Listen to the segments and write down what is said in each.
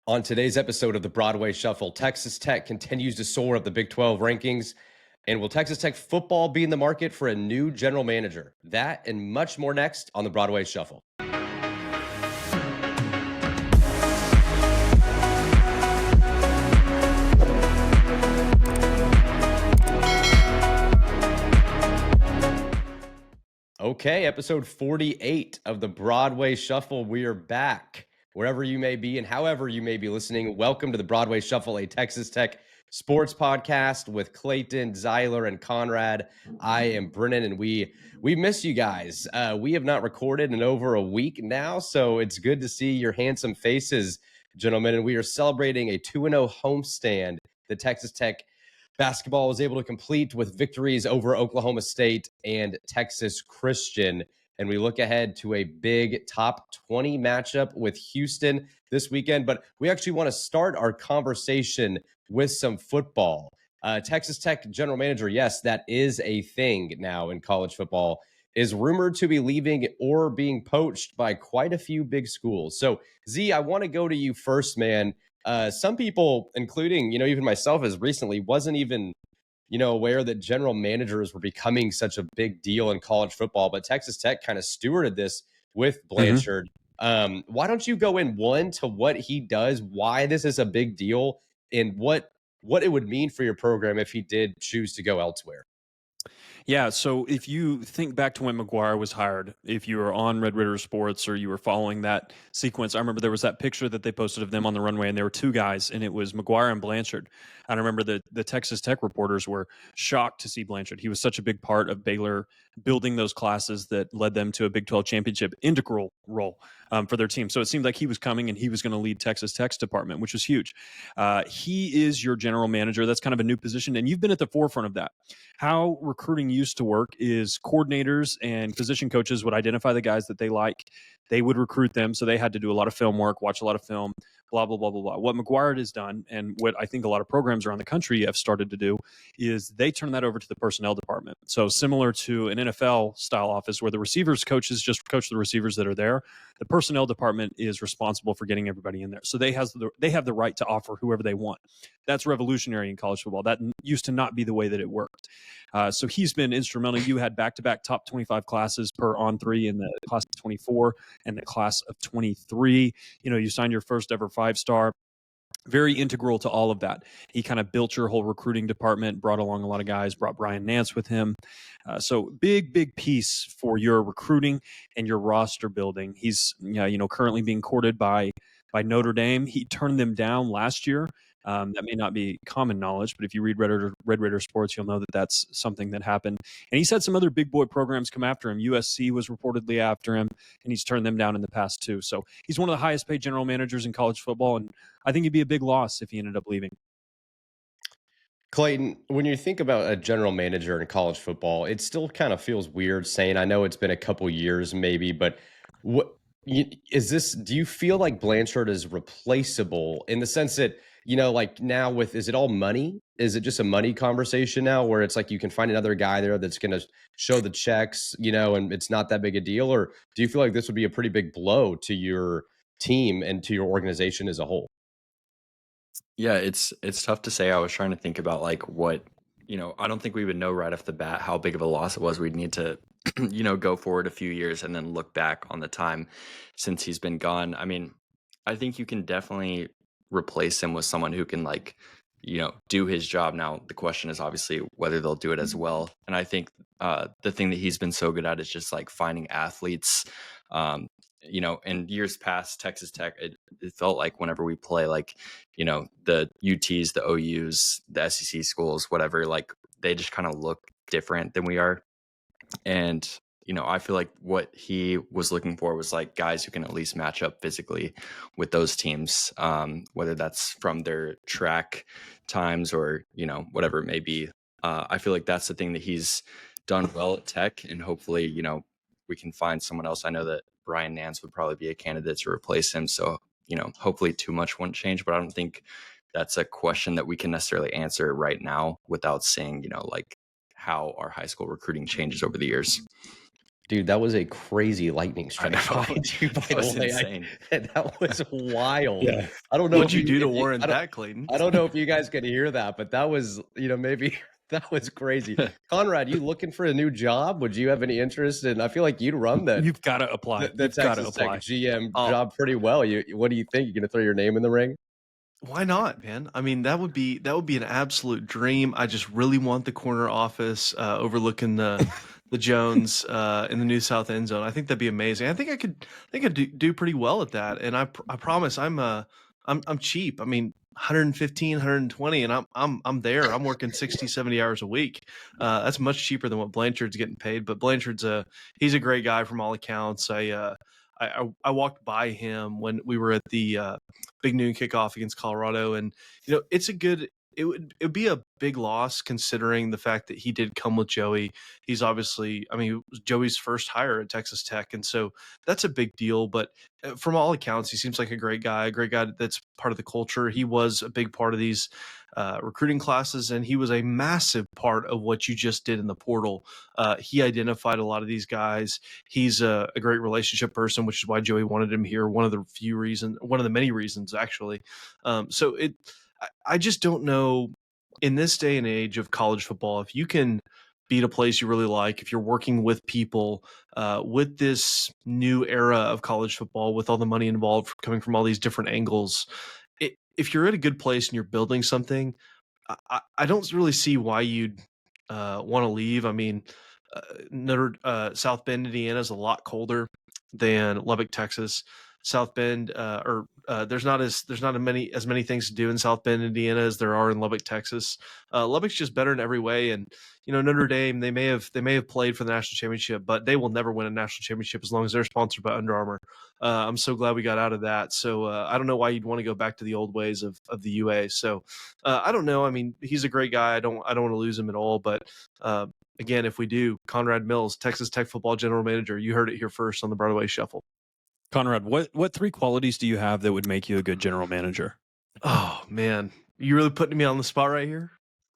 On today's episode of the Broadway Shuffle, Texas Tech continues to soar up the Big 12 rankings. And will Texas Tech football be in the market for a new general manager? That and much more next on the Broadway Shuffle. Okay, episode 48 of the Broadway Shuffle. We are back. Wherever you may be and however you may be listening, welcome to the Broadway Shuffle, a Texas Tech sports podcast with Clayton, Zyler, and Conrad. I am Brennan, and we miss you guys. We have not recorded in over a week now, so it's good to see your handsome faces, gentlemen. And we are celebrating a 2-0 homestand that Texas Tech basketball was able to complete with victories over Oklahoma State and Texas Christian. And we look ahead to a big top 20 matchup with Houston this weekend. But we actually want to start our conversation with some football. Texas Tech general manager, yes, that is a thing now in college football, is rumored to be leaving or being poached by quite a few big schools. So, Z, I want to go to you first, man. Some people, including, even myself as recently, wasn't even aware that general managers were becoming such a big deal in college football, but Texas Tech kind of stewarded this with Blanchard. Why don't you go in one to what he does, why this is a big deal, and what it would mean for your program if he did choose to go elsewhere? Yeah, so if you think back to when McGuire was hired, if you were on Red Ritter Sports or you were following that sequence, I remember there was that picture that they posted of them on the runway, and there were two guys, and it was McGuire and Blanchard. And I remember the Texas Tech reporters were shocked to see Blanchard. He was such a big part of Baylor building those classes that led them to a Big 12 championship integral role for their team. So it seemed like he was coming and he was going to lead Texas Tech's department, which was huge. He is your general manager. That's kind of a new position, and you've been at the forefront of that. How recruiting used to work is coordinators and position coaches would identify the guys that they like. They would recruit them, so they had to do a lot of film work, watch a lot of film, blah, blah, blah, blah, blah. What McGuire has done, and what I think a lot of programs around the country have started to do, is they turn that over to the personnel department. So similar to an NFL-style office where the receivers coaches just coach the receivers that are there, the personnel department is responsible for getting everybody in there. So they have the right to offer whoever they want. That's revolutionary in college football. That used to not be the way that it worked. So he's been instrumental. You had back-to-back top 25 classes per On3 in the class of 24 and the class of 23. You signed your first ever 5-star. Very integral to all of that. He kind of built your whole recruiting department, brought along a lot of guys, brought Brian Nance with him. So big piece for your recruiting and your roster building. He's currently being courted by Notre Dame. He turned them down last year. That may not be common knowledge, but if you read Red Ritter Sports, you'll know that that's something that happened. And he's had some other big boy programs come after him. USC was reportedly after him, and he's turned them down in the past too. So he's one of the highest paid general managers in college football, and I think it'd be a big loss if he ended up leaving. Clayton, when you think about a general manager in college football, it still kind of feels weird saying, I know it's been a couple years maybe, but is this, do you feel like Blanchard is replaceable in the sense that, like now is it all money? Is it just a money conversation now where it's like you can find another guy there that's going to show the checks, and it's not that big a deal? Or do you feel like this would be a pretty big blow to your team and to your organization as a whole? Yeah, it's tough to say. I was trying to think about like what, I don't think we would know right off the bat how big of a loss it was. We'd need to, go forward a few years and then look back on the time since he's been gone. I mean, I think you can definitely replace him with someone who can do his job. Now, the question is obviously whether they'll do it as well. And I think the thing that he's been so good at is just like finding athletes. In years past, Texas Tech, it felt like whenever we play the UTs, the OUs, the SEC schools, whatever, like they just kind of look different than we are. And I feel like what he was looking for was like guys who can at least match up physically with those teams, whether that's from their track times or, whatever it may be. I feel like that's the thing that he's done well at Tech, and hopefully, we can find someone else. I know that Brian Nance would probably be a candidate to replace him. So, hopefully too much wouldn't change, but I don't think that's a question that we can necessarily answer right now without saying, like how our high school recruiting changes over the years. Dude, that was a crazy lightning strike by know. you, by That the was way. insane. That was wild. Yeah. I don't know What'd if you do to if warrant that, Clayton? I don't know if you guys can hear that, but that was, maybe that was crazy. Conrad, you looking for a new job? Would you have any interest in? I feel like you'd run You've got to apply. the You've got to Texas Tech apply. GM Oh. job pretty well. What do you think? You gonna throw your name in the ring? Why not, man? I mean, that would be an absolute dream. I just really want the corner office overlooking the Jones in the new south end zone. I think that'd be amazing. I think I could do pretty well at that. And I promise I'm cheap. I mean, 115, 120, and I'm there. I'm working 60, 70 hours a week. That's much cheaper than what Blanchard's getting paid. But Blanchard's he's a great guy from all accounts. I walked by him when we were at the big noon kickoff against Colorado, and it would be a big loss considering the fact that he did come with Joey. He's obviously, I mean, it was Joey's first hire at Texas Tech, and so that's a big deal. But from all accounts, he seems like a great guy that's part of the culture. He was a big part of these recruiting classes, and he was a massive part of what you just did in the portal. He identified a lot of these guys. He's a great relationship person, which is why Joey wanted him here. One of the many reasons, actually. I just don't know, in this day and age of college football, if you can beat a place you really like, if you're working with people with this new era of college football, with all the money involved coming from all these different angles, if you're at a good place and you're building something, I don't really see why you'd want to leave. I mean, South Bend, Indiana is a lot colder than Lubbock, Texas. South Bend, there's not as many things to do in South Bend, Indiana, as there are in Lubbock, Texas. Lubbock's just better in every way, and Notre Dame, they may have played for the national championship, but they will never win a national championship as long as they're sponsored by Under Armour. I'm so glad we got out of that. So I don't know why you'd want to go back to the old ways of the UA. So I don't know. I mean, he's a great guy. I don't want to lose him at all, but. Again, if we do, Conrad Mills, Texas Tech football general manager. You heard it here first on the Broadway Shuffle. Conrad, what three qualities do you have that would make you a good general manager? Oh, man. You really putting me on the spot right here?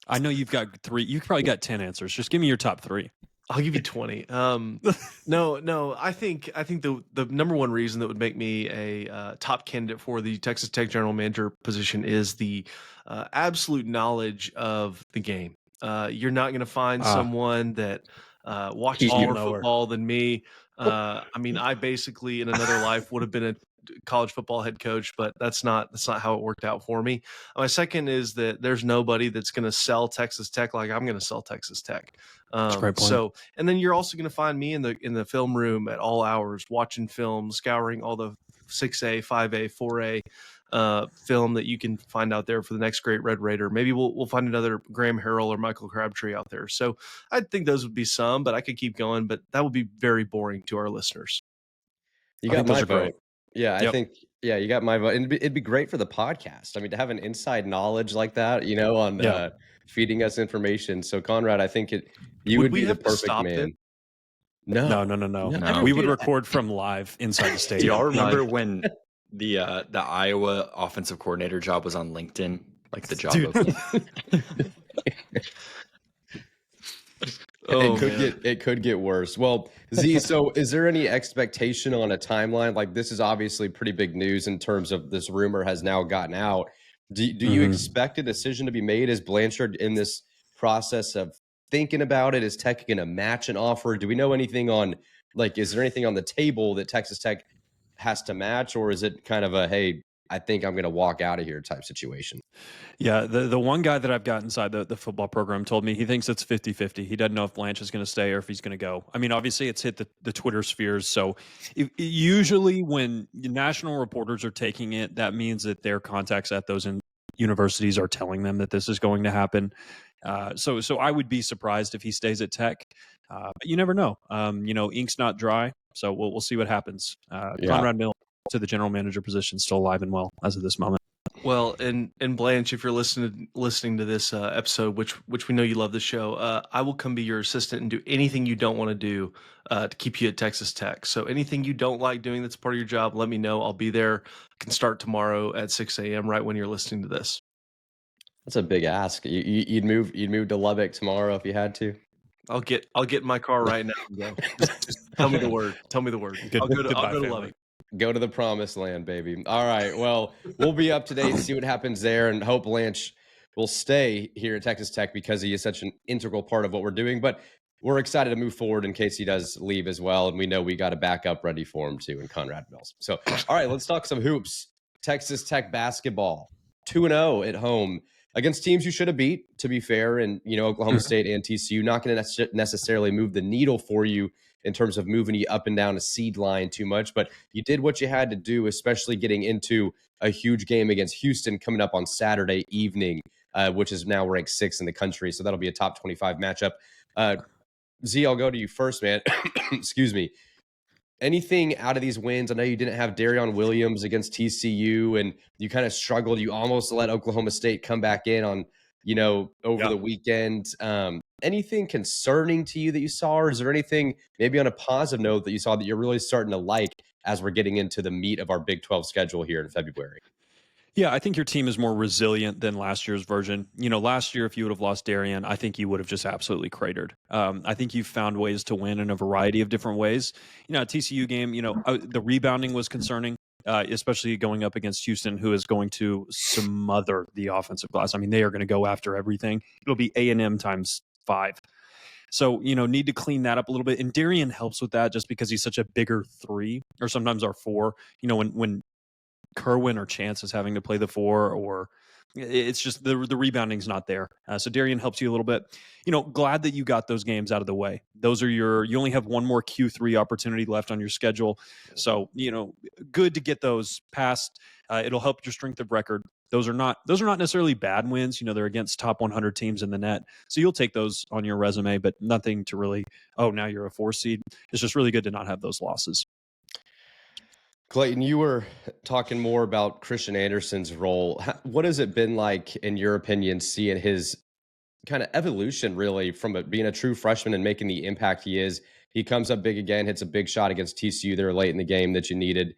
I know you've got three. You've probably got 10 answers. Just give me your top three. I'll give you 20. No. I think the number one reason that would make me a top candidate for the Texas Tech general manager position is the absolute knowledge of the game. You're not going to find someone that watches more football than me. I mean, I basically in another life would have been a college football head coach, but that's not how it worked out for me. My second is that there's nobody that's going to sell Texas Tech like I'm going to sell Texas Tech. That's a great point. So, and then you're also going to find me in the film room at all hours, watching film, scouring all the 6A, 5A, 4A film that you can find out there for the next great Red Raider. Maybe we'll find another Graham Harrell or Michael Crabtree out there. So I think those would be some, but I could keep going, but that would be very boring to our listeners. You got my vote. Great. Yeah, I think, you got my vote. And it'd be great for the podcast. I mean, to have an inside knowledge like that, on feeding us information. So Conrad, I think you would be the perfect man. No. We would record from live inside the stadium. Do y'all remember when the Iowa offensive coordinator job was on LinkedIn, like the job opening? It could get worse. Well, Z, so is there any expectation on a timeline? Like, this is obviously pretty big news in terms of this rumor has now gotten out. Do you expect a decision to be made? Is Blanchard in this process of thinking about it? Is Tech going to match an offer? Do we know anything on, is there anything on the table that Texas Tech has to match, or is it kind of a, hey, I think I'm going to walk out of here type situation? Yeah, the one guy that I've got inside the football program told me he thinks it's 50-50. He doesn't know if Blanche is going to stay or if he's going to go. I mean, obviously it's hit the Twitter spheres. So usually when national reporters are taking it, that means that their contacts at those universities are telling them that this is going to happen. So I would be surprised if he stays at Tech. But you never know. Ink's not dry. So we'll see what happens. Conrad Mills to the general manager position, still alive and well as of this moment. Well, and Blanche, if you're listening to this episode, which we know you love the show, I will come be your assistant and do anything you don't want to do to keep you at Texas Tech. So anything you don't like doing that's part of your job, let me know. I'll be there. I can start tomorrow at 6 a.m. right when you're listening to this. That's a big ask. You'd move to Lubbock tomorrow if you had to. I'll get in my car right now and go. Tell me the word. Tell me the word. Good- I'll go to goodbye, Lubbock. family. Go to the promised land, baby. All right. Well, we'll be up to date, see what happens there, and hope Lance will stay here at Texas Tech because he is such an integral part of what we're doing. But we're excited to move forward in case he does leave as well. And we know we got a backup ready for him too in Conrad Mills. So, all right, let's talk some hoops. Texas Tech basketball, 2-0 at home against teams you should have beat, to be fair. And, Oklahoma State and TCU not going to necessarily move the needle for you in terms of moving you up and down a seed line too much. But you did what you had to do, especially getting into a huge game against Houston coming up on Saturday evening, which is now ranked 6th in the country. So that'll be a top 25 matchup. Z, I'll go to you first, man. Excuse me. Anything out of these wins? I know you didn't have Darion Williams against TCU, and you kind of struggled. You almost let Oklahoma State come back in on, over the weekend. Anything concerning to you that you saw, or is there anything maybe on a positive note that you saw that you're really starting to like as we're getting into the meat of our Big 12 schedule here in February? Yeah, I think your team is more resilient than last year's version. Last year, if you would have lost Darian, I think you would have just absolutely cratered. I think you've found ways to win in a variety of different ways. A TCU game, the rebounding was concerning, especially going up against Houston, who is going to smother the offensive glass. I mean, they are going to go after everything. It'll be A&M times 5. So, need to clean that up a little bit. And Darian helps with that just because he's such a bigger 3, or sometimes our 4. When Kerwin or Chance is having to play the 4, or it's just the rebounding's not there. So Darian helps you a little bit. Glad that you got those games out of the way. Those are you only have one more Q3 opportunity left on your schedule. So, good to get those past. It'll help your strength of record. Those are not necessarily bad wins. They're against top 100 teams in the net. So you'll take those on your resume, but nothing to really, now you're a 4 seed. It's just really good to not have those losses. Clayton, you were talking more about Christian Anderson's role. What has it been like, in your opinion, seeing his kind of evolution, really, from being a true freshman and making the impact he is? He comes up big again, hits a big shot against TCU there late in the game that you needed.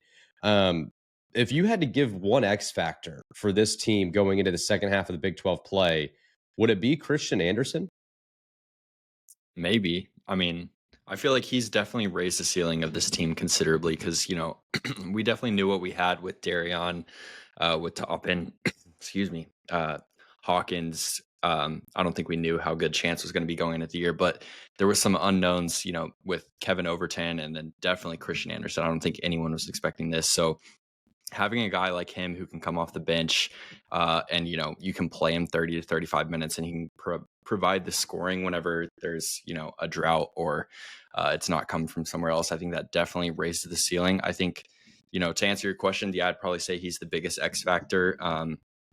If you had to give one X factor for this team going into the second half of the Big 12 play, would it be Christian Anderson? Maybe. I mean, I feel like he's definitely raised the ceiling of this team considerably because, we definitely knew what we had with Darion, with Toppin, Hawkins. I don't think we knew how good Chance was going to be going into the year, but there was some unknowns, with Kevin Overton and then definitely Christian Anderson. I don't think anyone was expecting this. So having a guy like him who can come off the bench and, you can play him 30 to 35 minutes and he can provide the scoring whenever there's, a drought or it's not coming from somewhere else. I think that definitely raises the ceiling. I think, to answer your question, I'd probably say he's the biggest X factor.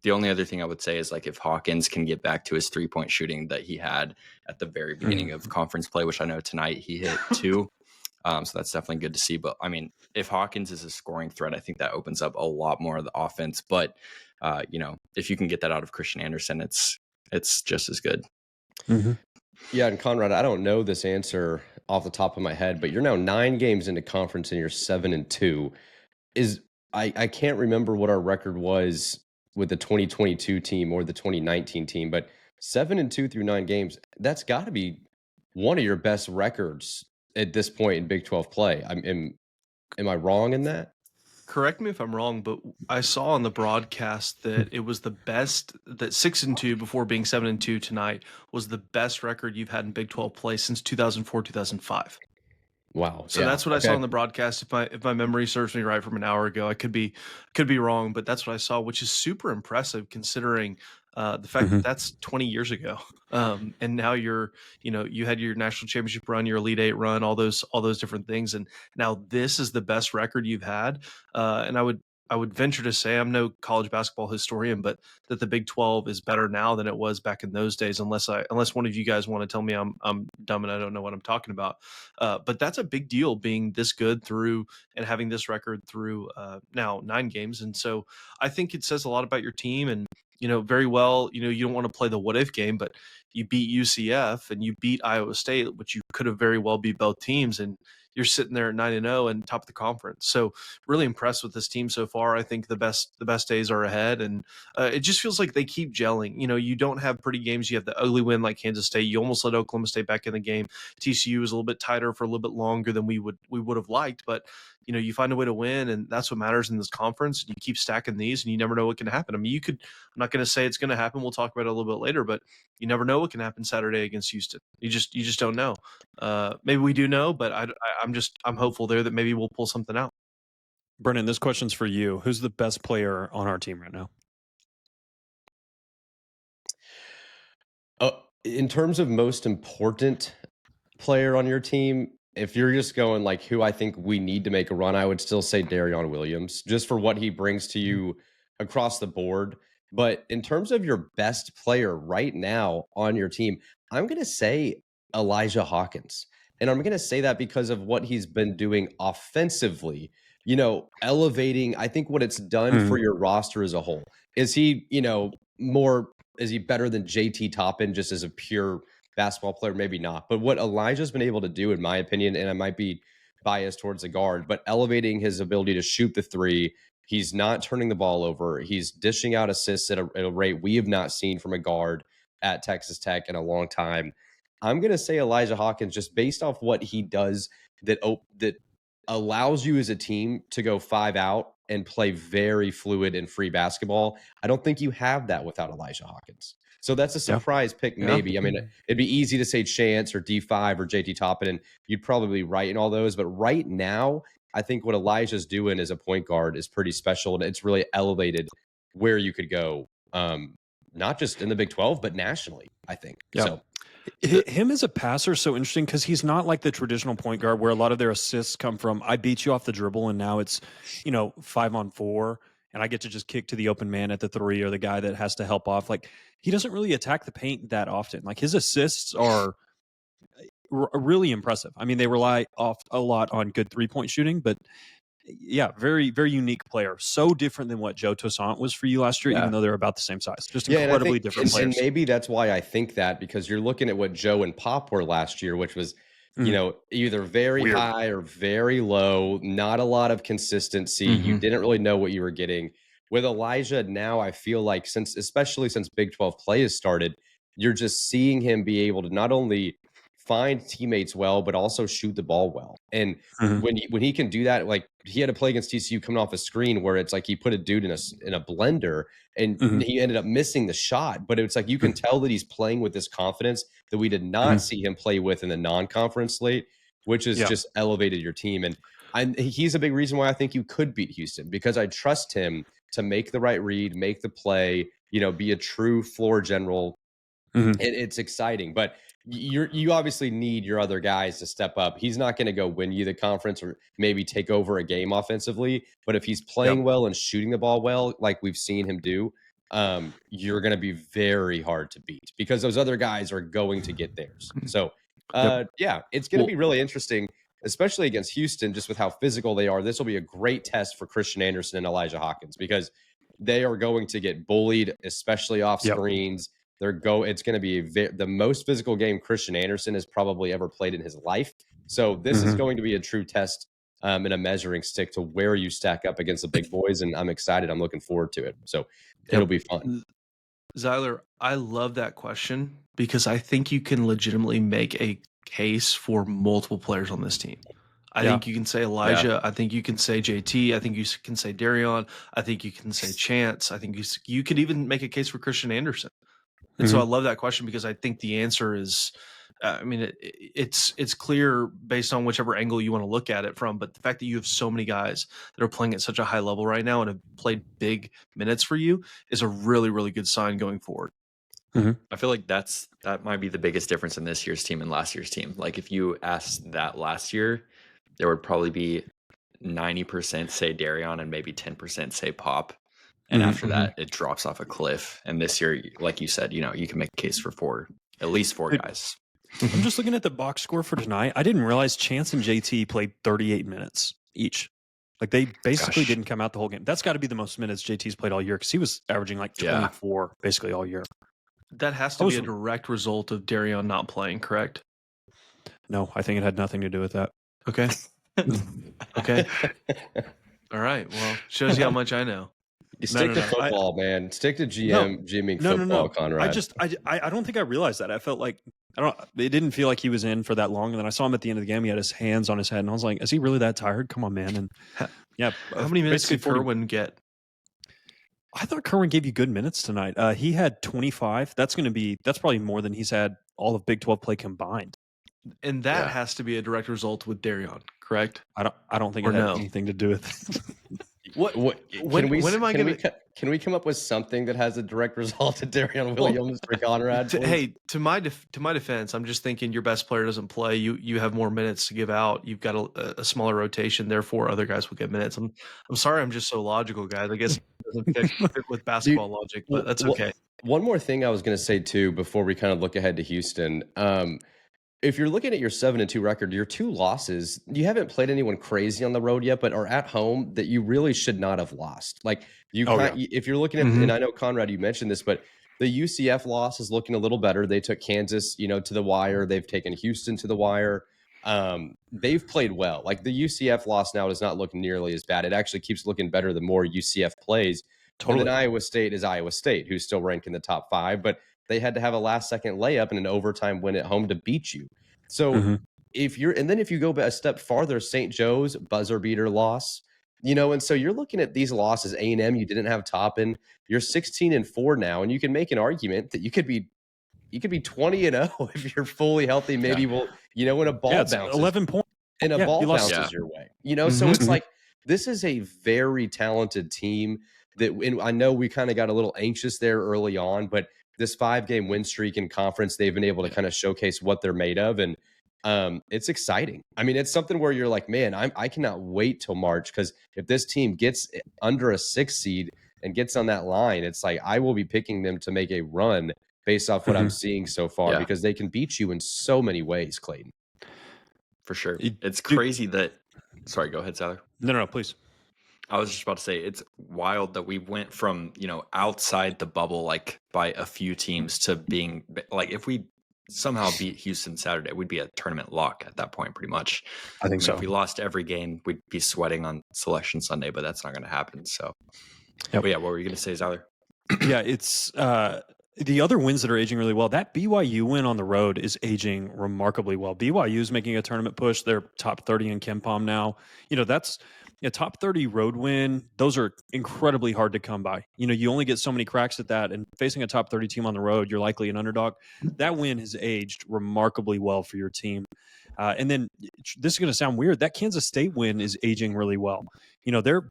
The only other thing I would say is like if Hawkins can get back to his 3-point shooting that he had at the very beginning of conference play, which I know tonight he hit 2. So that's definitely good to see. But I mean, if Hawkins is a scoring threat, I think that opens up a lot more of the offense. But, if you can get that out of Christian Anderson, it's just as good. Mm-hmm. Yeah, and Conrad, I don't know this answer off the top of my head, but you're now 9 games into conference and you're 7-2. I can't remember what our record was with the 2022 team or the 2019 team, but 7-2 through 9 games, that's got to be one of your best records at this point in Big 12 play. Am I wrong in that? Correct me if I'm wrong, but I saw on the broadcast that it was the best, that 6-2 before being 7-2 tonight was the best record you've had in Big 12 play since 2004, 2005. Wow. So that's what I saw on the broadcast. If my memory serves me right from an hour ago, I could be wrong, but that's what I saw, which is super impressive considering the fact that that's 20 years ago. And now you had your national championship run, your Elite 8 run, all those different things. And now this is the best record you've had. And I would venture to say, I'm no college basketball historian, but that the Big 12 is better now than it was back in those days, unless one of you guys want to tell me I'm dumb and I don't know what I'm talking about. But that's a big deal, being this good through and having this record through now 9 games. And so I think it says a lot about your team. And very well, you don't want to play the what if game, but you beat UCF and you beat Iowa State, which you could have very well beat both teams, and you're sitting there at 9-0 and top of the conference. So really impressed with this team so far. I think the best days are ahead, and it just feels like they keep gelling. You don't have pretty games. You have the ugly win like Kansas State. You almost let Oklahoma State back in the game. TCU was a little bit tighter for a little bit longer than we would have liked, but you find a way to win, and that's what matters in this conference. You keep stacking these, and you never know what can happen. I mean, I'm not going to say it's going to happen. We'll talk about it a little bit later, but you never know what can happen Saturday against Houston. You just don't know. Maybe we do know, but I'm hopeful there that maybe we'll pull something out. Brennan, this question's for you. Who's the best player on our team right now? In terms of most important player on your team, if you're just going like who I think we need to make a run, I would still say Darion Williams, just for what he brings to you across the board. But in terms of your best player right now on your team, I'm going to say Elijah Hawkins. And I'm going to say that because of what he's been doing offensively, elevating. I think what it's done for your roster as a whole. Is he, is he better than JT Toppin just as a pure basketball player? Maybe not. But what Elijah's been able to do, in my opinion, and I might be biased towards the guard, but elevating his ability to shoot the three. He's not turning the ball over. He's dishing out assists at a rate we have not seen from a guard at Texas Tech in a long time. I'm going to say Elijah Hawkins, just based off what he does that allows you as a team to go 5 out and play very fluid and free basketball. I don't think you have that without Elijah Hawkins. So that's a surprise pick, maybe. I mean, it'd be easy to say Chance or D5 or JT Toppin, and you'd probably be right in all those. But right now, I think what Elijah's doing as a point guard is pretty special, and it's really elevated where you could go, not just in the Big 12, but nationally, I think. Yeah. So him as a passer is so interesting because he's not like the traditional point guard where a lot of their assists come from, I beat you off the dribble, and now it's, 5-on-4, and I get to just kick to the open man at the 3 or the guy that has to help off. Like, he doesn't really attack the paint that often. Like, his assists are really impressive. I mean, they rely a lot on good 3-point shooting, but yeah, very, very unique player. So different than what Joe Toussaint was for you last year, even though they're about the same size. Just incredibly different players. And maybe that's why I think that, because you're looking at what Joe and Pop were last year, which was, either very high or very low, not a lot of consistency. You didn't really know what you were getting. With Elijah now, I feel like especially since Big 12 play has started, you're just seeing him be able to not only find teammates well, but also shoot the ball well. And when he can do that, like he had a play against TCU coming off a screen where it's like he put a dude in a blender and he ended up missing the shot. But it's like you can tell that he's playing with this confidence that we did not see him play with in the non-conference slate, which has just elevated your team. And he's a big reason why I think you could beat Houston, because I trust him to make the right read, make the play, be a true floor general. It's exciting, but you obviously need your other guys to step up. He's not going to go win you the conference or maybe take over a game offensively, but if he's playing well and shooting the ball well, like we've seen him do, you're going to be very hard to beat because those other guys are going to get theirs. So, it's going to be really interesting, especially against Houston, just with how physical they are. This will be a great test for Christian Anderson and Elijah Hawkins because they are going to get bullied, especially off screens. It's going to be the most physical game Christian Anderson has probably ever played in his life. So this is going to be a true test and a measuring stick to where you stack up against the big boys. And I'm excited. I'm looking forward to it. So it'll be fun. Zyler, I love that question because I think you can legitimately make a case for multiple players on this team. I think you can say Elijah. I think you can say JT. I think you can say Darion. I think you can say Chance. I think you could even make a case for Christian Anderson. And so I love that question because I think the answer is, it's clear based on whichever angle you want to look at it from. But the fact that you have so many guys that are playing at such a high level right now and have played big minutes for you is a really, really good sign going forward. I feel like that might be the biggest difference in this year's team and last year's team. Like if you asked that last year, there would probably be 90% say Darion and maybe 10% say Pop. And after that, it drops off a cliff. And this year, like you said, you can make a case for at least four guys. I'm just looking at the box score for tonight. I didn't realize Chance and JT played 38 minutes each. Like they basically didn't come out the whole game. That's got to be the most minutes JT's played all year because he was averaging like 24 basically all year. That has to be a direct result of Darion not playing, correct? No, I think it had nothing to do with that. Okay. Okay. All right. Well, shows you how much I know. Stick to football, man. Stick to GMing football, Conrad. I don't think I realized that. I felt like it didn't feel like he was in for that long. And then I saw him at the end of the game. He had his hands on his head, and I was like, "Is he really that tired? Come on, man!" And yeah, how many minutes did Kerwin get? I thought Kerwin gave you good minutes tonight. He had 25. That's probably more than he's had all of Big 12 play combined. And that has to be a direct result with Darion, correct? I don't think it had anything to do with it. Can we come up with something that has a direct result of Darion Williams for Conrad? To my defense, I'm just thinking your best player doesn't play. You have more minutes to give out. You've got a smaller rotation, therefore other guys will get minutes. I'm sorry, I'm just so logical, guys. I guess it doesn't fit with basketball logic, but that's okay. One more thing I was going to say too before we kind of look ahead to Houston. If you're looking at your 7-2 record, your 2 losses, you haven't played anyone crazy on the road yet, but are at home that you really should not have lost. Like if you're looking at, and I know Conrad, you mentioned this, but the UCF loss is looking a little better. They took Kansas, to the wire. They've taken Houston to the wire. They've played well. Like the UCF loss now does not look nearly as bad. It actually keeps looking better the more UCF plays. Totally. And then Iowa State is Iowa State, who's still ranked in the top 5, but they had to have a last-second layup and an overtime win at home to beat you. So if you go a step farther, St. Joe's buzzer beater loss, and so you're looking at these losses. A&M, you didn't have Toppin. You're 16-4 now, and you can make an argument that you could be 20-0 if you're fully healthy. Maybe when a ball bounces 11 points and a ball bounces your way. So it's like this is a very talented team that I know we kind of got a little anxious there early on, but this 5-game win streak in conference, they've been able to kind of showcase what they're made of. And it's exciting. I mean, it's something where you're like, man, I cannot wait till March, because if this team gets under a 6 seed and gets on that line, it's like I will be picking them to make a run based off what I'm seeing so far, because they can beat you in so many ways, Clayton. For sure. It's crazy that – sorry, go ahead, Zyler. No, please. I was just about to say, it's wild that we went from, outside the bubble, like by a few teams, to being like, if we somehow beat Houston Saturday, we'd be a tournament lock at that point, pretty much. I think so. If we lost every game, we'd be sweating on Selection Sunday, but that's not going to happen. So, But what were you going to say, Zyler? Yeah, it's the other wins that are aging really well. That BYU win on the road is aging remarkably well. BYU is making a tournament push. They're top 30 in KenPom now. That's a top 30 road win. Those are incredibly hard to come by. You only get so many cracks at that, and facing a top 30 team on the road, you're likely an underdog. That win has aged remarkably well for your team. And then this is going to sound weird. That Kansas State win is aging really well. They're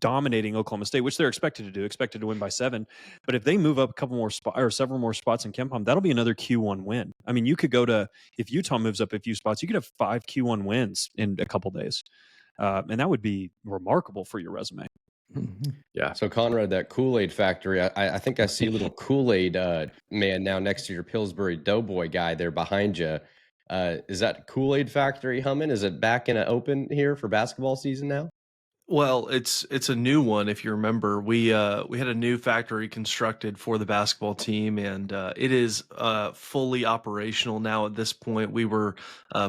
dominating Oklahoma State, which they're expected to win by 7. But if they move up a couple more spots or several more spots in KenPom, that'll be another Q1 win. I mean, you could go to, if Utah moves up a few spots, you could have 5 Q1 wins in a couple days. And that would be remarkable for your resume. Yeah. So Conrad, that Kool-Aid factory, I think I see a little Kool-Aid man now next to your Pillsbury Doughboy guy there behind you. Is that Kool-Aid factory humming? Is it back in an open here for basketball season now? Well, it's a new one. If you remember, we had a new factory constructed for the basketball team, and it is fully operational now. At this point, we were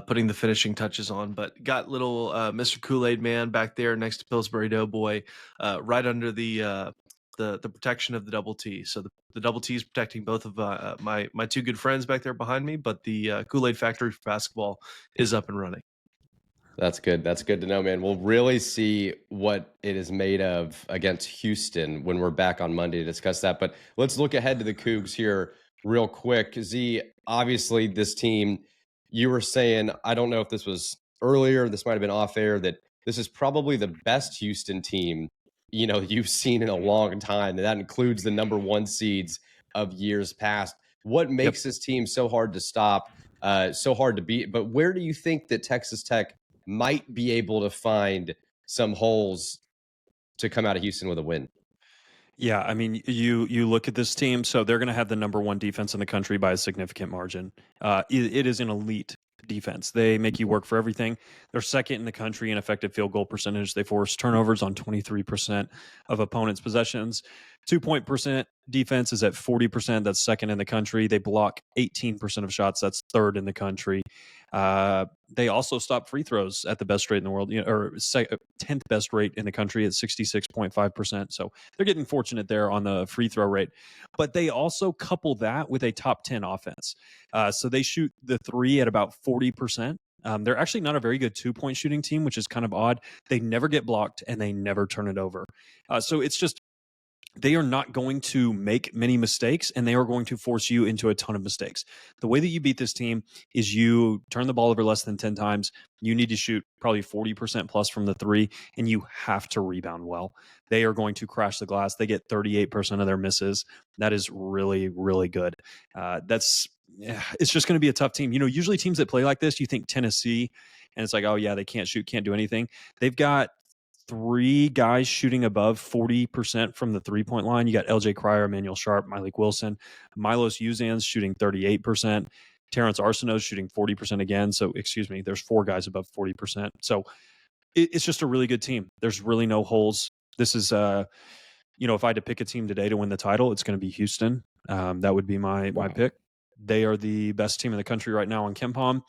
putting the finishing touches on, but got little Mr. Kool-Aid Man back there next to Pillsbury Doughboy, right under the protection of the double T. So the double T is protecting both of my 2 good friends back there behind me, but the Kool-Aid factory for basketball is up and running. That's good. That's good to know, man. We'll really see what it is made of against Houston when we're back on Monday to discuss that. But let's look ahead to the Cougs here real quick. Z, obviously this team, you were saying, I don't know if this was earlier, this might have been off air, that this is probably the best Houston team, you've seen in a long time. And that includes the number 1 seeds of years past. What makes this team so hard to stop, so hard to beat? But where do you think that Texas Tech might be able to find some holes to come out of Houston with a win? Yeah, I mean, you look at this team, so they're going to have the number 1 defense in the country by a significant margin. It is an elite defense. They make you work for everything. They're second in the country in effective field goal percentage. They force turnovers on 23% of opponents' possessions. 2-point percent defense is at 40%. That's second in the country. They block 18% of shots. That's third in the country. They also stop free throws at the best rate in the world, or 10th best rate in the country at 66.5%. So they're getting fortunate there on the free throw rate. But they also couple that with a top 10 offense. So they shoot the three at about 40%. They're actually not a very good 2-point shooting team, which is kind of odd. They never get blocked and they never turn it over. So it's just, they are not going to make many mistakes, and they are going to force you into a ton of mistakes. The way that you beat this team is you turn the ball over less than 10 times. You need to shoot probably 40% plus from the three, and you have to rebound well. They are going to crash the glass. They get 38% of their misses. That is really, really good. It's just going to be a tough team. Usually teams that play like this, you think Tennessee, and it's like, oh yeah, they can't shoot, can't do anything. They've got 3 guys shooting above 40% from the 3-point line. You got LJ Cryer, Emmanuel Sharp, Malik Wilson, Milos Uzan's shooting 38%. Terrence Arsenault's shooting 40% again. So, there's 4 guys above 40%. So it's just a really good team. There's really no holes. This is, if I had to pick a team today to win the title, it's going to be Houston. That would be my pick. They are the best team in the country right now on KenPom.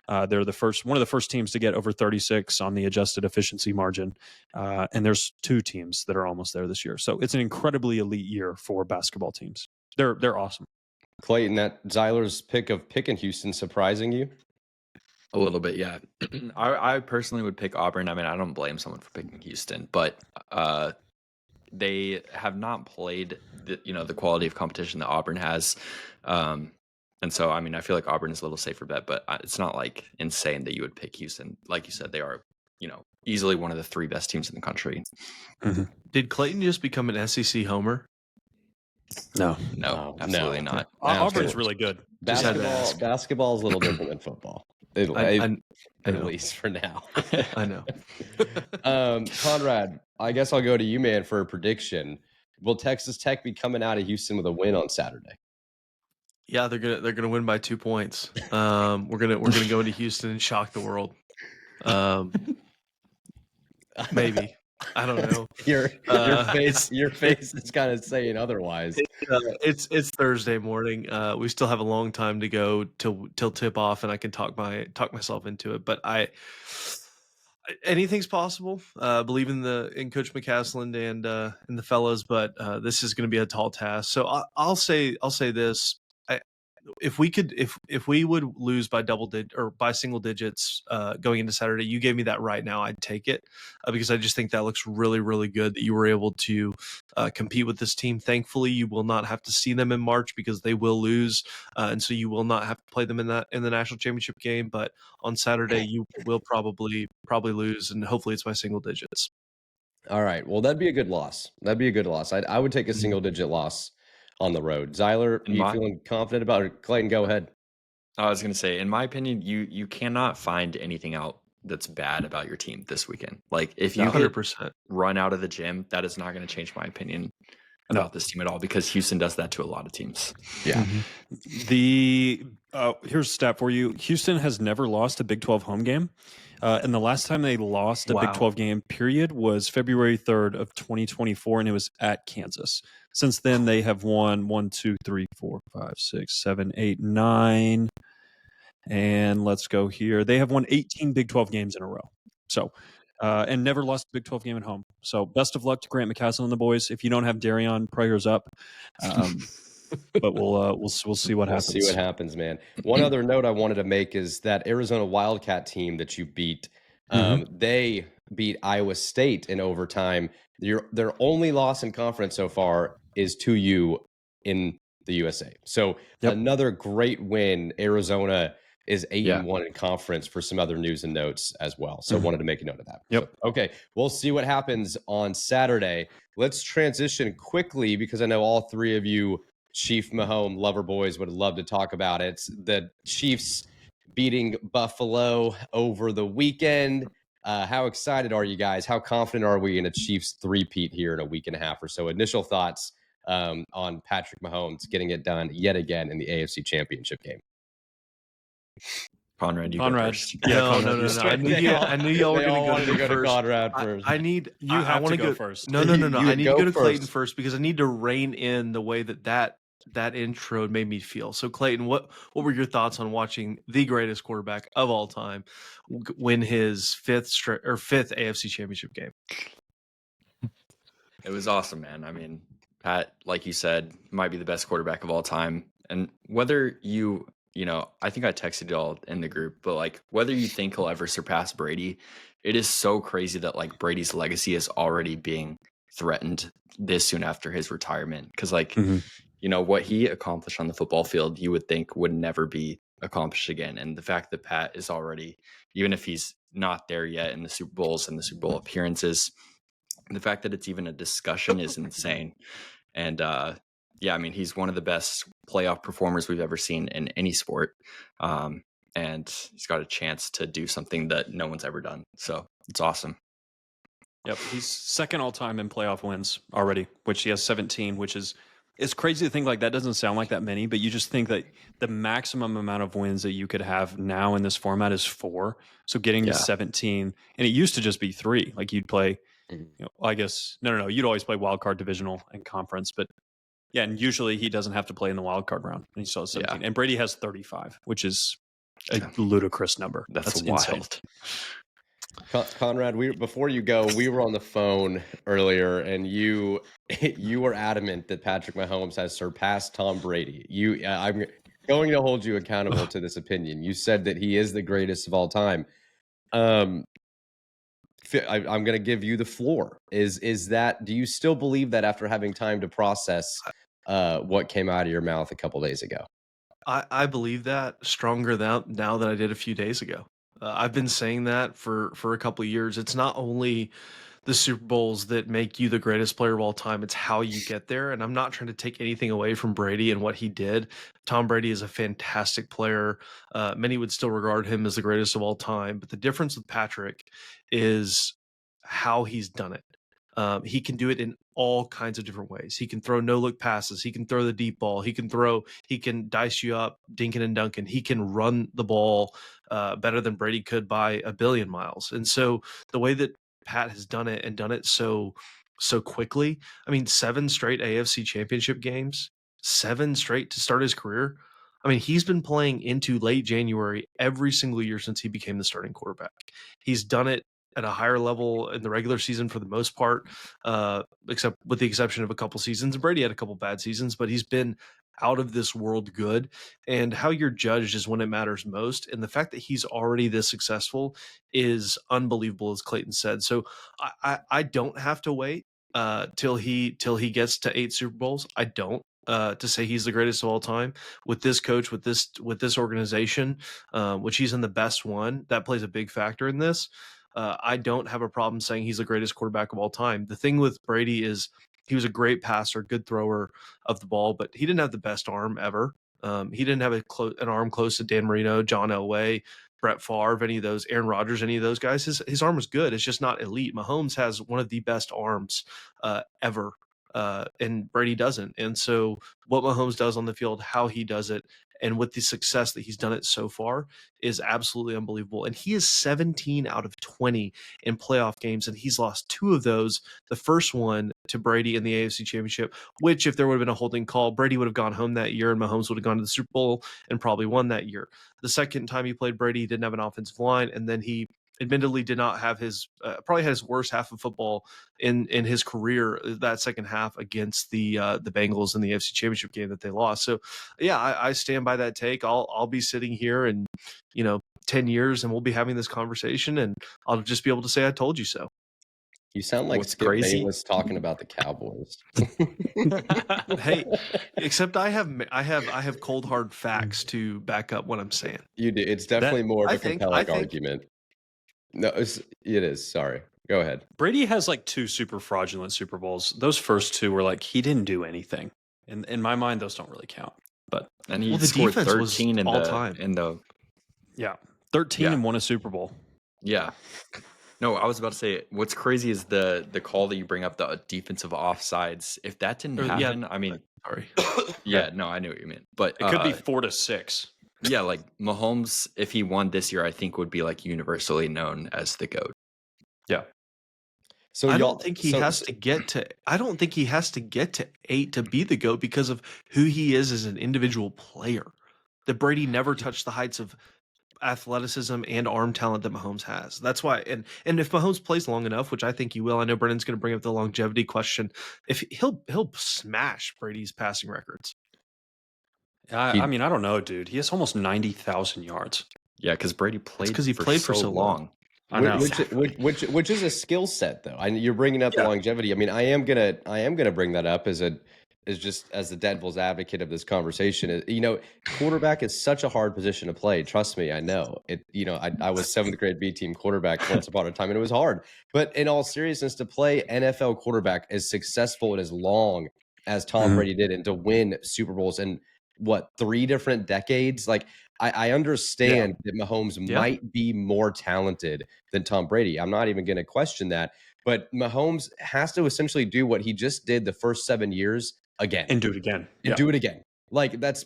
They're one of the first teams to get over 36 on the adjusted efficiency margin. And there's 2 teams that are almost there this year. So it's an incredibly elite year for basketball teams. They're awesome. Clayton, that Zyler's pick of picking Houston surprising you? A little bit, yeah. I personally would pick Auburn. I mean, I don't blame someone for picking Houston, but they have not played the quality of competition that Auburn has. And so, I mean, I feel like Auburn is a little safer bet, but it's not like insane that you would pick Houston. Like you said, they are, easily one of the 3 best teams in the country. Mm-hmm. Did Clayton just become an SEC homer? No, absolutely not. Auburn's really good. Basketball is a little different than football. At least for now. I know. Conrad, I guess I'll go to you, man, for a prediction. Will Texas Tech be coming out of Houston with a win on Saturday? Yeah, they're gonna win by 2 points. We're gonna go into Houston and shock the world. Maybe. I don't know. Your face is kind of saying otherwise. It's Thursday morning. We still have a long time to go till tip off, and I can talk myself into it. But anything's possible. Believe in Coach McCasland and the fellas, but this is going to be a tall task. So I'll say this. If we would lose by by single digits going into Saturday, you gave me that right now, I'd take it because I just think that looks really, really good that you were able to compete with this team. Thankfully, you will not have to see them in March because they will lose, and so you will not have to play them in the national championship game. But on Saturday, you will probably lose, and hopefully it's by single digits. All right. Well, that'd be a good loss. I would take a single digit loss on the road. Zyler, you feeling confident about it? Clayton, go ahead. I was going to say, in my opinion, you cannot find anything out that's bad about your team this weekend. Like if you 100% run out of the gym, that is not going to change my opinion about this team at all because Houston does that to a lot of teams. Yeah. Here's a stat for you. Houston has never lost a Big 12 home game. And the last time they lost a Big 12 game period was February 3rd of 2024, and it was at Kansas. Since then, they have won 1, 2, 3, 4, 5, 6, 7, 8, 9. And let's go here. They have won 18 Big 12 games in a row. So, and never lost a Big 12 game at home. So best of luck to Grant McCastle and the boys. If you don't have Darion, prayers up. But we'll see what happens. We'll see what happens, man. One other note I wanted to make is that Arizona Wildcat team that you beat, they beat Iowa State in overtime. Their only loss in conference so far is to you in the USA. So another great win. Arizona is 8-1 in conference for some other news and notes as well. So wanted to make a note of that. Yep. So, okay. We'll see what happens on Saturday. Let's transition quickly because I know all 3 of you Chief Mahomes lover boys would love to talk about it. It's the Chiefs beating Buffalo over the weekend. How excited are you guys? How confident are we in a Chiefs three-peat here in a week and a half or so? Initial thoughts on Patrick Mahomes getting it done yet again in the AFC Championship game. Conrad, you go Conrad. first. Yeah, No, Conrad, no, you no, no. start. I knew y'all were They all going wanted to to go go to first. Conrad first. I need. You have wanna to go first. No, no, no, no. You I need to go go to Clayton first. first because I need to rein in the way that intro made me feel. So, Clayton, what were your thoughts on watching the greatest quarterback of all time win his fifth AFC Championship game? It was awesome, man. I mean, Pat, like you said, might be the best quarterback of all time. And whether I think I texted y'all in the group, but like whether you think he'll ever surpass Brady, it is so crazy that like Brady's legacy is already being threatened this soon after his retirement. Because like, what he accomplished on the football field, you would think would never be accomplished again. And the fact that Pat is already, even if he's not there yet in the Super Bowls and the Super Bowl appearances, the fact that it's even a discussion is insane. And yeah, I mean, he's one of the best playoff performers we've ever seen in any sport. And he's got a chance to do something that no one's ever done. So it's awesome. Yep, he's second all time in playoff wins already, which he has 17, which is it's crazy to think like that doesn't sound like that many, but you just think that the maximum amount of wins that you could have now in this format is 4. So getting to 17, and it used to just be 3. Like you'd play, I guess no, you'd always play wild card, divisional, and conference, but yeah, and usually he doesn't have to play in the wild card round, and he still has 17. And Brady has 35, which is a ludicrous number. That's insane. wild. Conrad, before you go, we were on the phone earlier, and you were adamant that Patrick Mahomes has surpassed Tom Brady. I'm going to hold you accountable to this opinion. You said that he is the greatest of all time. I'm going to give you the floor. Is that? Do you still believe that after having time to process what came out of your mouth a couple days ago? I believe that stronger now than I did a few days ago. I've been saying that for a couple of years. It's not only the Super Bowls that make you the greatest player of all time, it's how you get there. And I'm not trying to take anything away from Brady and what he did. Tom Brady is a fantastic player. Many would still regard him as the greatest of all time. But the difference with Patrick is how he's done it. He can do it in all kinds of different ways. He can throw no-look passes. He can throw the deep ball. He can dice you up, dinking and dunking. He can run the ball better than Brady could by a billion miles. And so the way that Pat has done it and done it so quickly, I mean, 7 straight AFC Championship games, 7 straight to start his career. I mean, he's been playing into late January every single year since he became the starting quarterback. He's done it at a higher level in the regular season for the most part, except with the exception of a couple seasons. Brady had a couple bad seasons, but he's been out of this world good. And how you're judged is when it matters most. And the fact that he's already this successful is unbelievable, as Clayton said. So I don't have to wait till he gets to 8 Super Bowls. I don't. To say he's the greatest of all time with this coach, with this organization, which he's in the best one, that plays a big factor in this. I don't have a problem saying he's the greatest quarterback of all time. The thing with Brady is he was a great passer, good thrower of the ball, but he didn't have the best arm ever. He didn't have an arm close to Dan Marino, John Elway, Brett Favre, any of those, Aaron Rodgers, any of those guys. His arm was good. It's just not elite. Mahomes has one of the best arms ever. And Brady doesn't. And so what Mahomes does on the field, how he does it, and with the success that he's done it so far is absolutely unbelievable. And he is 17 out of 20 in playoff games, and he's lost 2 of those. The first one to Brady in the AFC Championship, which if there would have been a holding call, Brady would have gone home that year and Mahomes would have gone to the Super Bowl and probably won that year. The second time he played Brady, he didn't have an offensive line, and then he admittedly did not have his probably had his worst half of football in his career, that second half against the Bengals in the AFC Championship game that they lost. So yeah, I stand by that take. I'll be sitting here in 10 years and we'll be having this conversation and I'll just be able to say I told you so. You sound like Skip Bayless talking about the Cowboys. Hey, except I have cold hard facts to back up what I'm saying. You do. It's definitely more of a compelling argument. No, it is. Sorry. Go ahead. Brady has like 2 super fraudulent Super Bowls. Those first 2 were like he didn't do anything. In my mind, those don't really count. But and he scored 13 in the 13 and won a Super Bowl. Yeah. No, I was about to say what's crazy is the call that you bring up, the defensive offsides. If that didn't happen, I mean, sorry. Yeah, no, I knew what you meant. But it could be 4-6. Yeah, like Mahomes, if he won this year, I think would be like universally known as the GOAT. Yeah. So I y'all, don't think he has to get to. I don't think he has to get to 8 to be the GOAT because of who he is as an individual player. That Brady never touched the heights of athleticism and arm talent that Mahomes has. That's why, and if Mahomes plays long enough, which I think he will, I know Brennan's going to bring up the longevity question. If he'll smash Brady's passing records. I mean, I don't know, dude. He has almost 90,000 yards. Yeah, because Brady played because he played for so long. I know. Which is a skill set, though. You're bringing up the longevity. I mean, I am gonna bring that up as just as the devil's advocate of this conversation. You know, quarterback is such a hard position to play. Trust me, I know it. You know, I was 7th grade B team quarterback once upon a time, and it was hard. But in all seriousness, to play NFL quarterback as successful and as long as Tom Brady did, and to win Super Bowls in 3 different decades, like. I understand that Mahomes might be more talented than Tom Brady. I'm not even going to question that. But Mahomes has to essentially do what he just did the first 7 years again. And do it again. And do it again. Like, that's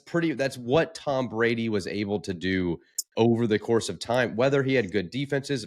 what Tom Brady was able to do over the course of time. Whether he had good defenses,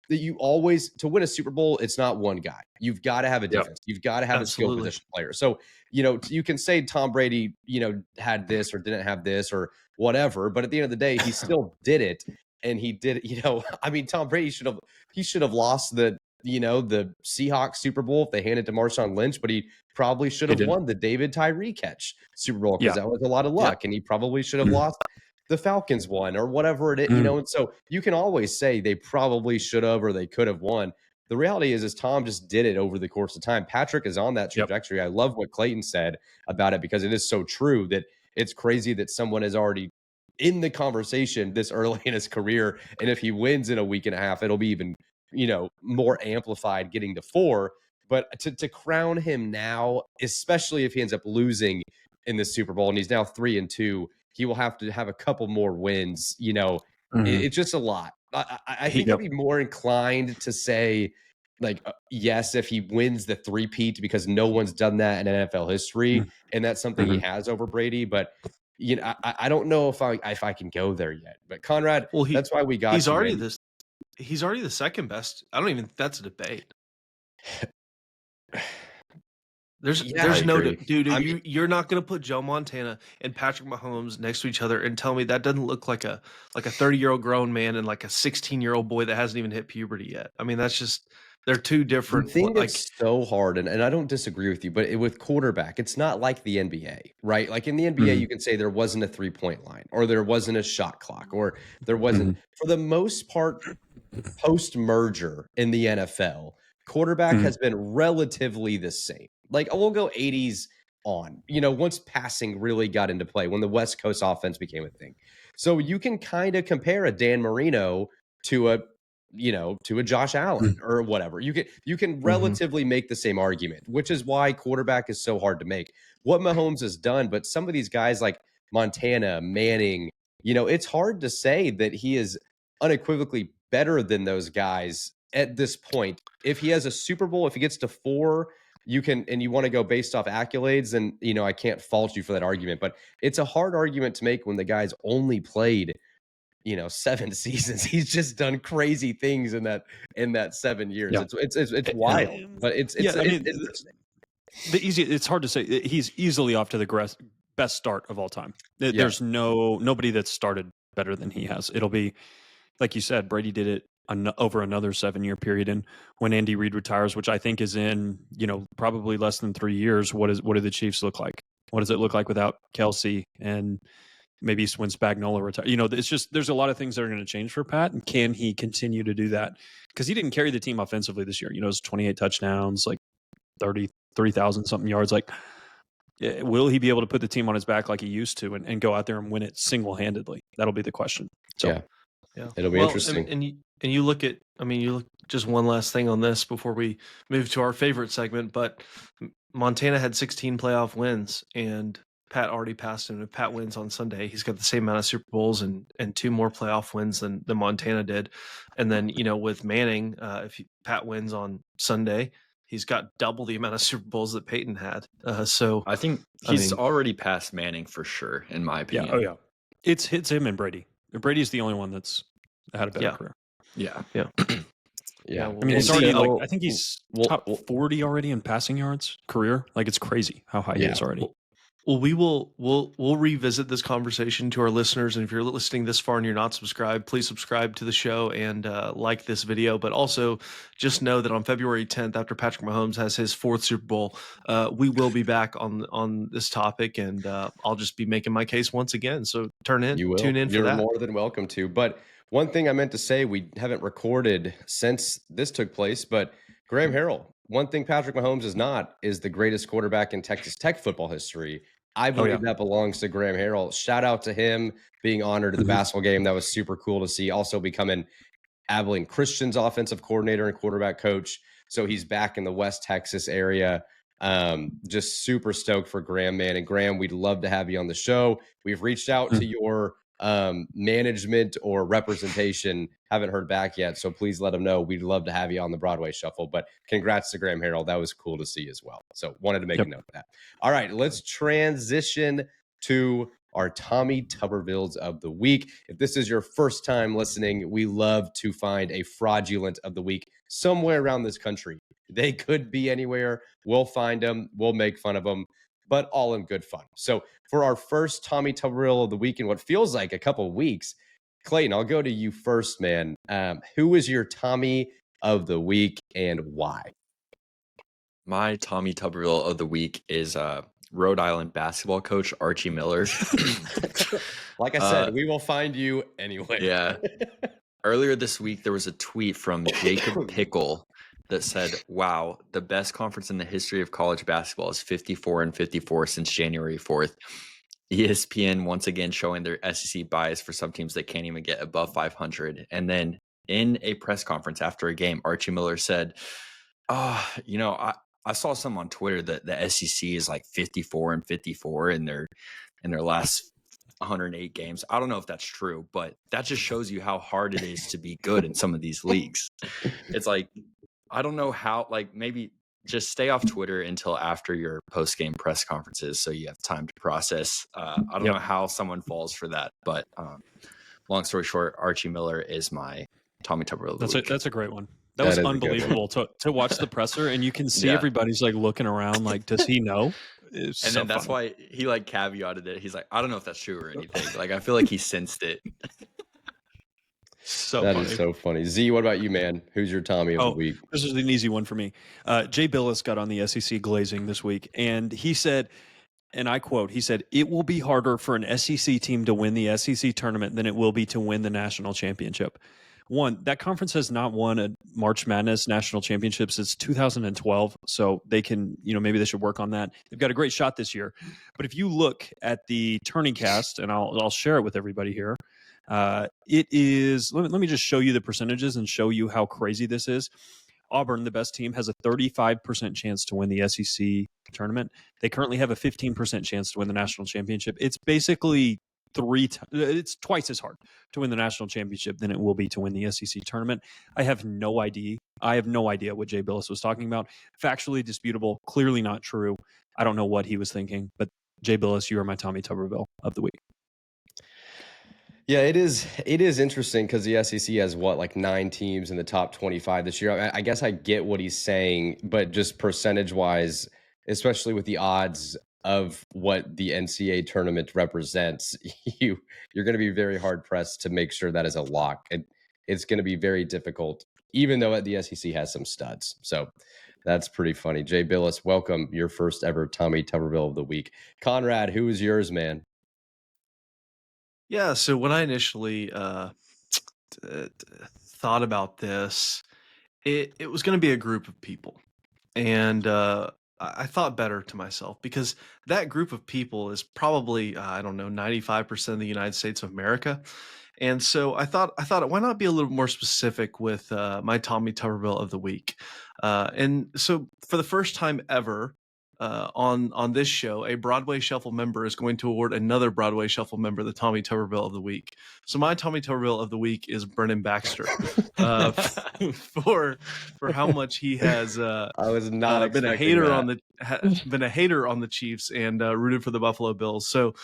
you always, to win a Super Bowl, it's not one guy. You've got to have a defense. You've got to have a skill position player. So, you know, you can say Tom Brady, you know, had this or didn't have this or whatever, but at the end of the day, he still did it. And he did, you know, I mean, Tom Brady should have lost the Seahawks Super Bowl if they handed to Marshawn Lynch, but he probably should have won the David Tyree catch Super Bowl because that was a lot of luck. And he probably should have lost the Falcons one or whatever it is, you know. And so you can always say they probably should have or they could have won. The reality is Tom just did it over the course of time. Patrick is on that trajectory. I love what Clayton said about it because it is so true that it's crazy that someone is already in the conversation this early in his career. And if he wins in a week and a half, it'll be even, you know, more amplified getting to 4. But to crown him now, especially if he ends up losing in the Super Bowl and he's now 3-2, he will have to have a couple more wins. You know, it's just a lot. I think I'd be more inclined to say, like, yes, if he wins the 3-peat, because no one's done that in NFL history, and that's something he has over Brady. But you know, I don't know if I can go there yet. But Conrad, that's why we got. He's already the second best. I don't even think that's a debate. There's no dude. You're not going to put Joe Montana and Patrick Mahomes next to each other and tell me that doesn't look like a 30-year-old grown man and like a 16-year-old boy that hasn't even hit puberty yet. I mean, that's just, they're two different. The thing that's so hard, and I don't disagree with you, but with quarterback, it's not like the NBA, right? Like in the NBA, you can say there wasn't a 3-point line, or there wasn't a shot clock, or there wasn't. For the most part, post-merger in the NFL, quarterback has been relatively the same. Like, we'll go 80s on, you know, once passing really got into play, when the West Coast offense became a thing. So you can kind of compare a Dan Marino to a Josh Allen or whatever. You can relatively make the same argument, which is why quarterback is so hard to make. What Mahomes has done, but some of these guys like Montana, Manning, you know, it's hard to say that he is unequivocally better than those guys at this point. If he has a Super Bowl, if he gets to 4, you can, and you want to go based off accolades, and you know, I can't fault you for that argument, but it's a hard argument to make when the guy's only played, you know, 7 seasons. He's just done crazy things in that 7 years. It's wild, but it's it's hard to say. He's easily off to the best start of all time. There's nobody that's started better than he has. It'll be, like you said, Brady did it over another 7-year period, and when Andy Reid retires, which I think is in, you know, probably less than 3 years, what do the Chiefs look like? What does it look like without Kelsey and maybe when Spagnuolo retires? You know, it's just, there's a lot of things that are going to change for Pat, and can he continue to do that? Because he didn't carry the team offensively this year. You know, it's 28 touchdowns, like 33,000 something yards. Like, will he be able to put the team on his back like he used to and go out there and win it single-handedly? That'll be the question. So, yeah, it'll be interesting. And you look at, I mean, you look, just one last thing on this before we move to our favorite segment, but Montana had 16 playoff wins, and Pat already passed him. If Pat wins on Sunday, he's got the same amount of Super Bowls and 2 more playoff wins than Montana did. And then, you know, with Manning, Pat wins on Sunday, he's got double the amount of Super Bowls that Peyton had. So I think he's already passed Manning for sure, in my opinion. Yeah. Oh, yeah. It's him and Brady. Brady's the only one that's had a better career. Yeah. Yeah. I mean, he's already I think he's top 40 already in passing yards career. Like, it's crazy how high he is already. Well, we'll revisit this conversation to our listeners, and if you're listening this far and you're not subscribed, please subscribe to the show and like this video. But also, just know that on February 10th, after Patrick Mahomes has his 4th Super Bowl, we will be back on this topic, and I'll just be making my case once again. So tune in for that. You're more than welcome to. But one thing I meant to say, we haven't recorded since this took place, but Graham Harrell. One thing Patrick Mahomes is not is the greatest quarterback in Texas Tech football history. I believe that belongs to Graham Harrell. Shout out to him being honored at the basketball game. That was super cool to see. Also becoming Abilene Christian's offensive coordinator and quarterback coach. So he's back in the West Texas area. Just super stoked for Graham, man. And Graham, we'd love to have you on the show. We've reached out to your management or representation. Haven't heard back yet, so please let them know. We'd love to have you on the Broadway Shuffle. But congrats to Graham Harrell. That was cool to see as well. So wanted to make a note of that. All right, let's transition to our Tommy Tubervilles of the week. If this is your first time listening, we love to find a fraudulent of the week somewhere around this country. They could be anywhere. We'll find them. We'll make fun of them, but all in good fun. So for our first Tommy Tuberville of the week in what feels like a couple of weeks, Clayton, I'll go to you first, man. Who is your Tommy of the week and why? My Tommy Tuberville of the week is Rhode Island basketball coach Archie Miller. Like I said, we will find you anyway. Yeah. Earlier this week, there was a tweet from Jacob Pickle that said, wow, the best conference in the history of college basketball is 54-54 since January 4th. ESPN once again showing their SEC bias for some teams that can't even get above 500. And then in a press conference after a game, Archie Miller said, I saw some on Twitter that the SEC is like 54-54 in their last 108 games. I don't know if that's true, but that just shows you how hard it is to be good in some of these leagues. It's like, I don't know how, like, maybe just stay off Twitter until after your post-game press conferences so you have time to process. I don't know how someone falls for that, but long story short, Archie Miller is my Tommy Tuberville. That's a great one. That was unbelievable to watch the presser, and you can see everybody's like looking around like, does he know? Then that's why he like caveated it. He's like, I don't know if that's true or anything. Like, I feel like he sensed it. That is so funny. Z, what about you, man? Who's your Tommy of the week? This is an easy one for me. Jay Billis got on the SEC glazing this week, and he said, and I quote, he said, "It will be harder for an SEC team to win the SEC tournament than it will be to win the national championship." One, that conference has not won a March Madness national championship since 2012, so they can, maybe they should work on that. They've got a great shot this year. But if you look at the turning cast, and I'll share it with everybody here, it is, let me just show you the percentages and show you how crazy this is. Auburn, the best team, has a 35% chance to win the SEC tournament. They currently have a 15% chance to win the national championship. It's basically it's twice as hard to win the national championship than it will be to win the SEC tournament. I have no idea what Jay Billis was talking about. Factually disputable, clearly not true. I don't know what he was thinking, but Jay Billis, you are my Tommy Tuberville of the week. Yeah, it is interesting because the SEC has like 9 teams in the top 25 this year. I guess I get what he's saying, but just percentage wise, especially with the odds of what the NCAA tournament represents, you're going to be very hard pressed to make sure that is a lock. It's going to be very difficult, even though the SEC has some studs. So that's pretty funny. Jay Billis, welcome, your first ever Tommy Tuberville of the week. Conrad, who is yours, man? Yeah, so when I initially thought about this, it was going to be a group of people. And I thought better to myself because that group of people is probably, 95% of the United States of America. And so I thought, why not be a little more specific with my Tommy Tuberville of the week? And so for the first time ever, on this show, a Broadway Shuffle member is going to award another Broadway Shuffle member the Tommy Tuberville of the week. So my Tommy Tuberville of the week is Brennan Baxter for how much he has I was not been a hater on the Chiefs and rooted for the Buffalo Bills. So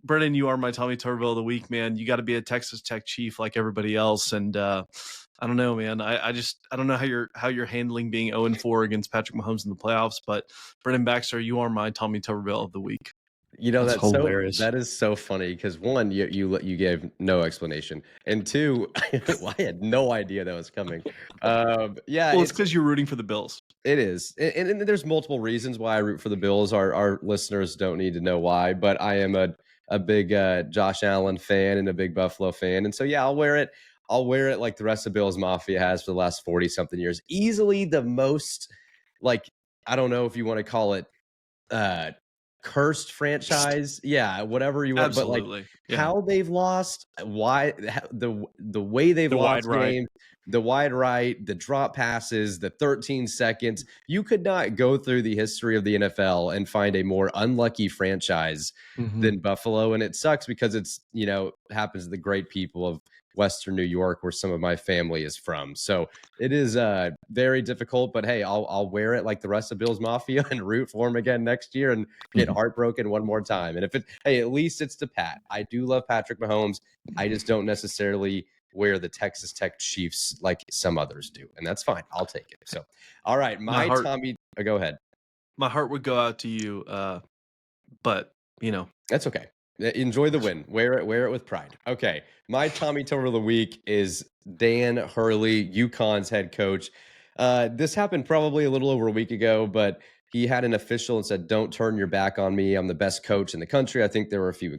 Brennan, you are my Tommy Tuberville of the week, man. You got to be a Texas Tech Chief like everybody else, and I don't know, man. I don't know how you're handling being 0-4 against Patrick Mahomes in the playoffs, but Brennan Baxter, you are my Tommy Tuberville of the week. That's hilarious. That is so funny because one, you gave no explanation, and two, I had no idea that was coming. Yeah, well, it's because you're rooting for the Bills. It is, and there's multiple reasons why I root for the Bills. Our listeners don't need to know why, but I am a big Josh Allen fan and a big Buffalo fan, and so yeah, I'll wear it. I'll wear it like the rest of Bills Mafia has for the last 40 something years. Easily the most, like, I don't know if you want to call it cursed franchise, yeah, whatever you want. Absolutely. But like how they've lost, why the way they've lost games, the wide right, the drop passes, the 13 seconds. You could not go through the history of the NFL and find a more unlucky franchise than Buffalo, and it sucks because it's happens to the great people of Western New York, where some of my family is from. So it is very difficult, but hey, I'll wear it like the rest of Bills Mafia and root for him again next year and get heartbroken one more time. And if at least it's to Pat. I do love Patrick Mahomes. I just don't necessarily wear the Texas Tech Chiefs like some others do, and that's fine. I'll take it. So, all right, Tommy, go ahead. My heart would go out to you, but that's okay. Enjoy the win. Wear it with pride. Okay. My Tommy Tuberville of the week is Dan Hurley, UConn's head coach. This happened probably a little over a week ago, but he had an official and said, "Don't turn your back on me. I'm the best coach in the country." I think there were a few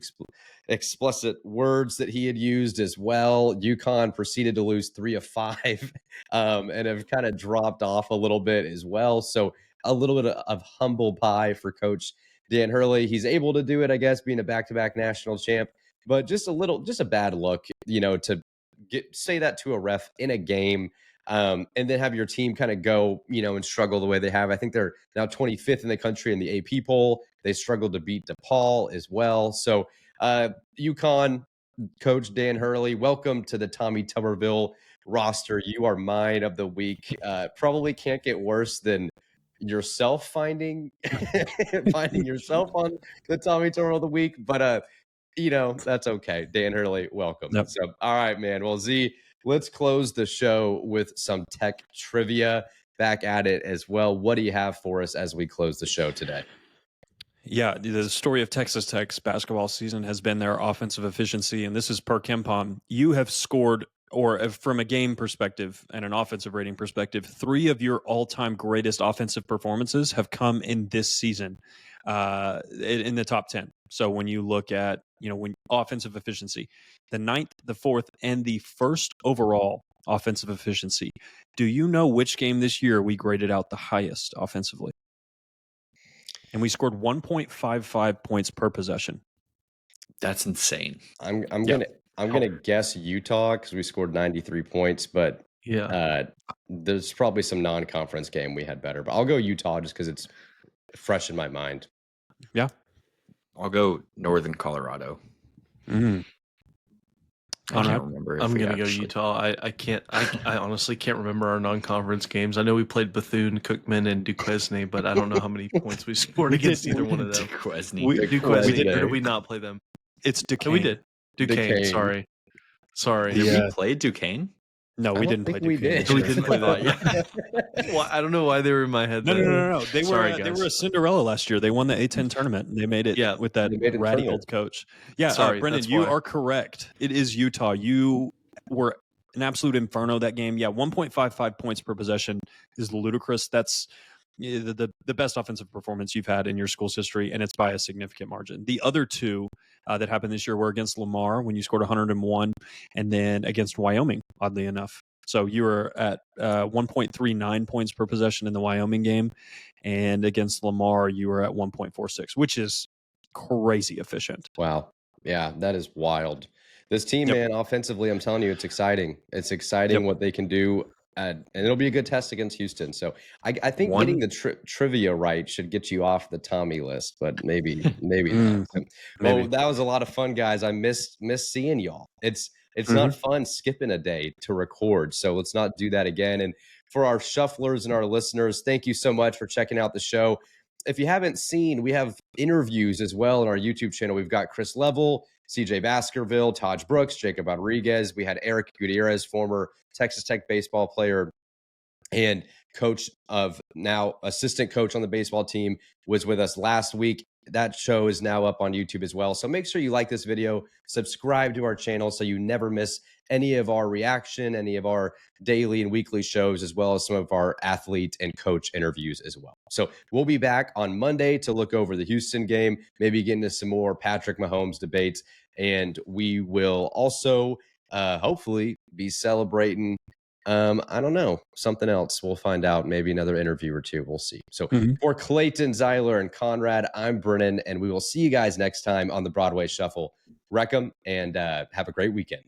explicit words that he had used as well. UConn proceeded to lose 3 of 5 and have kind of dropped off a little bit as well. So a little bit of humble pie for Coach Dan Hurley. He's able to do it, I guess, being a back-to-back national champ, but just a bad look, to say that to a ref in a game, and then have your team kind of go, and struggle the way they have. I think they're now 25th in the country in the AP poll. They struggled to beat DePaul as well. So UConn coach Dan Hurley, welcome to the Tommy Tuberville roster. You are mine of the week. Probably can't get worse than yourself finding yourself on the Tommy Tuberville of the week, but that's okay. Dan Hurley, welcome. Yep. So all right, man. Well, Z, let's close the show with some Tech trivia. Back at it as well. What do you have for us as we close the show today? Yeah, the story of Texas Tech's basketball season has been their offensive efficiency, and this is per KenPom. You have scored, or from a game perspective and an offensive rating perspective, 3 of your all-time greatest offensive performances have come in this season in the top 10. So when you look at, when offensive efficiency, the 9th, the 4th, and the 1st overall offensive efficiency. Do you know which game this year we graded out the highest offensively? And we scored 1.55 points per possession. That's insane. I'm gonna guess Utah because we scored 93 points, but there's probably some non-conference game we had better. But I'll go Utah just because it's fresh in my mind. Yeah, I'll go Northern Colorado. Mm-hmm. I can't remember. I'm gonna go Utah. I honestly can't remember our non-conference games. I know we played Bethune, Cookman, and Duquesne, but I don't know how many points we scored against either one of them. Duquesne. Or did we not play them? It's Duquesne. No, we did. Duquesne. Sorry. Did we play Duquesne? No, we didn't play we Duquesne. did. We didn't play that. Yeah. Well, I don't know why they were in my head. No. They Sorry, were a Cinderella last year. They won the A10 tournament. And they made it with that ratty old coach. Yeah, Sorry, Brendan, you are correct. It is Utah. You were an absolute inferno that game. Yeah, 1.55 points per possession is ludicrous. That's the best offensive performance you've had in your school's history, and it's by a significant margin. The other 2 that happened this year were against Lamar when you scored 101, and then against Wyoming, oddly enough. So you were at 1.39 points per possession in the Wyoming game, and against Lamar, you were at 1.46, which is crazy efficient. Wow. Yeah, that is wild. This team, man, offensively, I'm telling you, it's exciting. It's exciting what they can do, and it'll be a good test against Houston. So I think getting the trivia right should get you off the Tommy list, but maybe not. Well, that was a lot of fun, guys. I miss seeing y'all. It's not fun skipping a day to record, so let's not do that again. And for our shufflers and our listeners, thank you so much for checking out the show. if you haven't seen, we have interviews as well on our YouTube channel. We've got Chris Level, CJ Baskerville, Taj Brooks, Jacob Rodriguez. We had Eric Gutierrez, former Texas Tech baseball player and coach of now assistant coach on the baseball team, was with us last week. That show is now up on YouTube as well. So make sure you like this video, subscribe to our channel so you never miss any of our reaction, any of our daily and weekly shows, as well as some of our athlete and coach interviews as well. So we'll be back on Monday to look over the Houston game, maybe get into some more Patrick Mahomes debates. And we will also hopefully be celebrating I don't know, something else. We'll find out. Maybe another interview or two. We'll see. So for Clayton, Zyler, and Conrad, I'm Brennan, and we will see you guys next time on the Broadway Shuffle. Wreck 'em and have a great weekend.